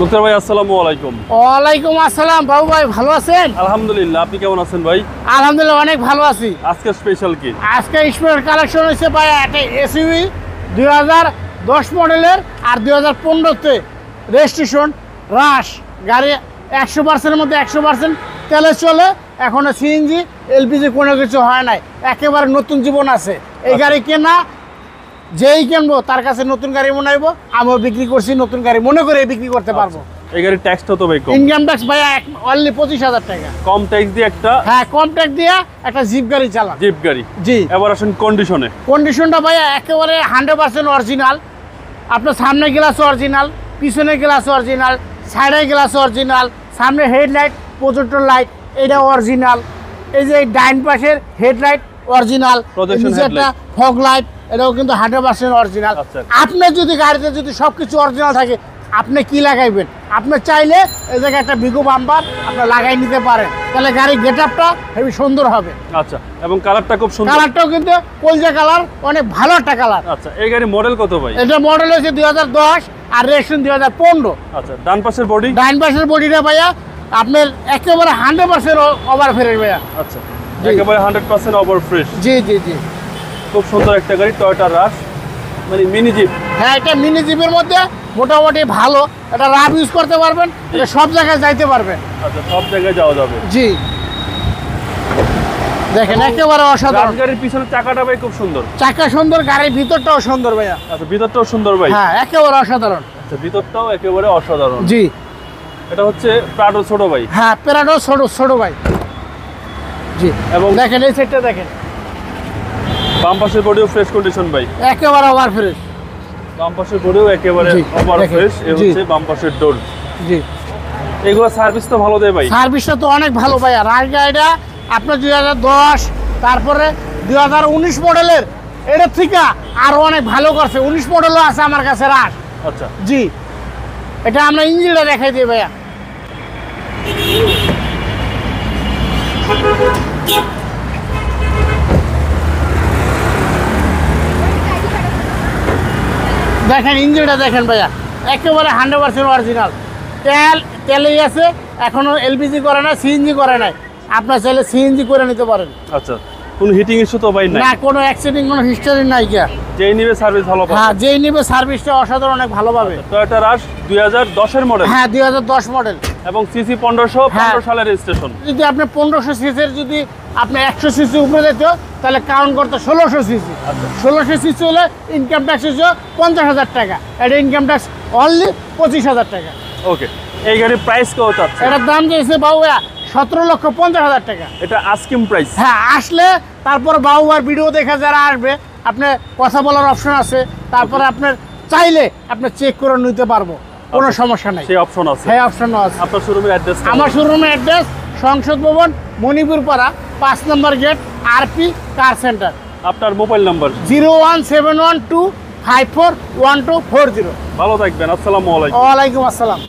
মুক্তার ভাই আসসালামু আলাইকুম। ওয়ালাইকুম আসসালাম বাবু ভাই, ভালো আছেন? আলহামদুলিল্লাহ, আপনি কেমন আছেন ভাই? আলহামদুলিল্লাহ অনেক ভালো আছি। আজকে স্পেশাল কি? আজকে স্পেশাল কালেকশন হয়েছে ভাই একটা এসইউভি 2010 মডেলের আর 2015-তে রেজিস্ট্রেশন রাশ গাড়ি 100%-এর মধ্যে 100% তেলে চলে, এখনো সিএনজি এলপিজি কোনো কিছু হয় নাই, একেবারে নতুন জীবন আছে। এই গাড়ি কেনা যেই কিনবো তার কাছে নতুন গাড়ি মনে হইব, আমিও বিক্রি করছি নতুন গাড়ি মনে করে বিক্রি করতে পারবো। এই গাড়ির ট্যাক্সটা তো ভাই কম। ইনকাম ট্যাক্স ভাই অনলি 25,000 টাকা। কম ট্যাক্স দিয়ে একটা, হ্যাঁ কম ট্যাক্স দিয়ে একটা জিপ গাড়ি চালান। জিপ গাড়ি, জি। এবার আসেন কন্ডিশনে। কন্ডিশনটা ভাই একেবারে 100% অরিজিনাল। আপনার সামনে গ্লাস অরিজিনাল, পিছনে গ্লাস অরিজিনাল, সাইডে গ্লাস অরিজিনাল, সামনে হেডলাইট প্রজেক্টর লাইট এটা অরিজিনাল। এই যে ডাইন পাশের হেডলাইট অরিজিনাল, নিচেরটা ফগ লাইট এটাও কিন্তু 100% অরিজিনাল। আপনি যদি গাড়িতে যদি সবকিছু অরিজিনাল থাকে, আপনি কি লাগাইবেন? আপনি চাইলে এই জায়গায় একটা বিগো বাম্পার আপনি লাগাই নিতে পারেন, তাহলে গাড়ির গেটআপটা হেবি সুন্দর হবে। আচ্ছা, এবং কালারটা খুব সুন্দর। কালারটাও কিন্তু কলজা কালার, অনেক ভালো একটা কালার। আচ্ছা, এই গাড়ির মডেল কত ভাই? এটা মডেল হচ্ছে 2010 আর রেজিস্ট্রেশন 2015। আচ্ছা, ডান পাশের বডি? ডাইন পাশের বডিটা ভাইয়া আপনার একেবারে 100% ওভার ফ্রেশ ভাইয়া। আচ্ছা, একেবারে 100% ওভার ফ্রেশ। জি জি জি, খুব সুন্দর একটা গাড়ি, টয়োটা রাশ, মানে মিনি জিপ। হ্যাঁ, এটা মিনি জিপের মধ্যে মোটামুটি ভালো, এটা রাফ ইউজ করতে পারবেন, এটা সব জায়গায় যাইতে পারবেন। আচ্ছা, সব জায়গায় যাওয়া যাবে। জি, দেখেন একেবারে অসাধারণ। গাড়ির পিছনের চাকাটা ভাই খুব সুন্দর। চাকা সুন্দর, গাড়ির ভিতরটাও সুন্দর ভাইয়া। আচ্ছা, ভিতরটাও সুন্দর ভাই। হ্যাঁ, একেবারে অসাধারণ। আচ্ছা, ভিতরটাও একেবারে অসাধারণ। জি, এটা হচ্ছে প্রাডো ছোট ভাই। হ্যাঁ, প্রাডো ছোট ভাই। জি, এবং দেখেন এই সেটটা দেখেন, বাম পাশের বডিও ফ্রেশ কন্ডিশন ভাই, একেবারে ওভার ফ্রেশ। বাম পাশের বডিও একেবারে ওভার ফ্রেশ। এই হচ্ছে বাম পাশের ডোর। জি, এগুলো সার্ভিস তো ভালো দেয় ভাই। সার্ভিসটা তো অনেক ভালো ভাইয়া। রাশ গাড়িটা আপনার 2010 তারপরে 2019 মডেলের, এটার থেকে আরো অনেক ভালো করছে। 19 মডেলও আছে আমার কাছে রাশ। আচ্ছা, জি, এটা আমরা ইঞ্জিনটা দেখাই দিই ভাইয়া। দেখেন ইঞ্জিনটা দেখেন ভাইয়া, একেবারে 100% অরিজিনাল। তেলেই আছে, এখনো এলপিজি করে না, সিএনজি করে নাই। আপনার চাইলে সিএনজি করে নিতে পারেন। আচ্ছা, কোনো হিটিং ইস্যু তো ভাই নাই? না, কোনো অ্যাক্সিডেন্ট, কোনো হিস্টোরি নাই। যেই নিবে সার্ভিস ভালো পাবে। হ্যাঁ, যেই নিবে সার্ভিসটা অসাধারণ, অনেক ভালো পাবে। টয়োটা রাশ 2010 এর মডেল। হ্যাঁ, 2010 মডেল এবং সিসি 1500 সালের রেজিস্ট্রেশন। যদি আপনি 1500 সিসির যদি আপনি 100 সিসি উপরে যেত, তাহলে কাউন্ট করতে 1600 সিসি। 1600 সিসি হলে ইনকাম ট্যাক্স হচ্ছে 50,000 টাকা। এটা ইনকাম ট্যাক্স অনলি 25,000 টাকা। ওকে, এই গাড়ির প্রাইস কত চাচ্ছে? এটার দাম চাইছে বাবুয়া 17,50,000 টাকা। এটা আস্কিং প্রাইস। হ্যাঁ, আসলে তারপর বাবুয়ার ভিডিও দেখা যারা আসবে, আপনি কথা বলার অপশন আছে, তারপরে আপনার চাইলে আপনি চেক করে নিতে পারবো, কোনো সমস্যা নাই। সেই অপশন আছে? হ্যাঁ, অপশনও আছে। আপনার শোরুমের অ্যাড্রেস? আমার শোরুমের অ্যাড্রেস সংসদ ভবন, মণিপুর পাড়া, 5 নম্বর গেট, আরপি কার সেন্টার। আপনার মোবাইল নাম্বার? 01712541240। ভালো থাকবেন, আসসালামু আলাইকুম। ওয়ালাইকুম আসসালাম।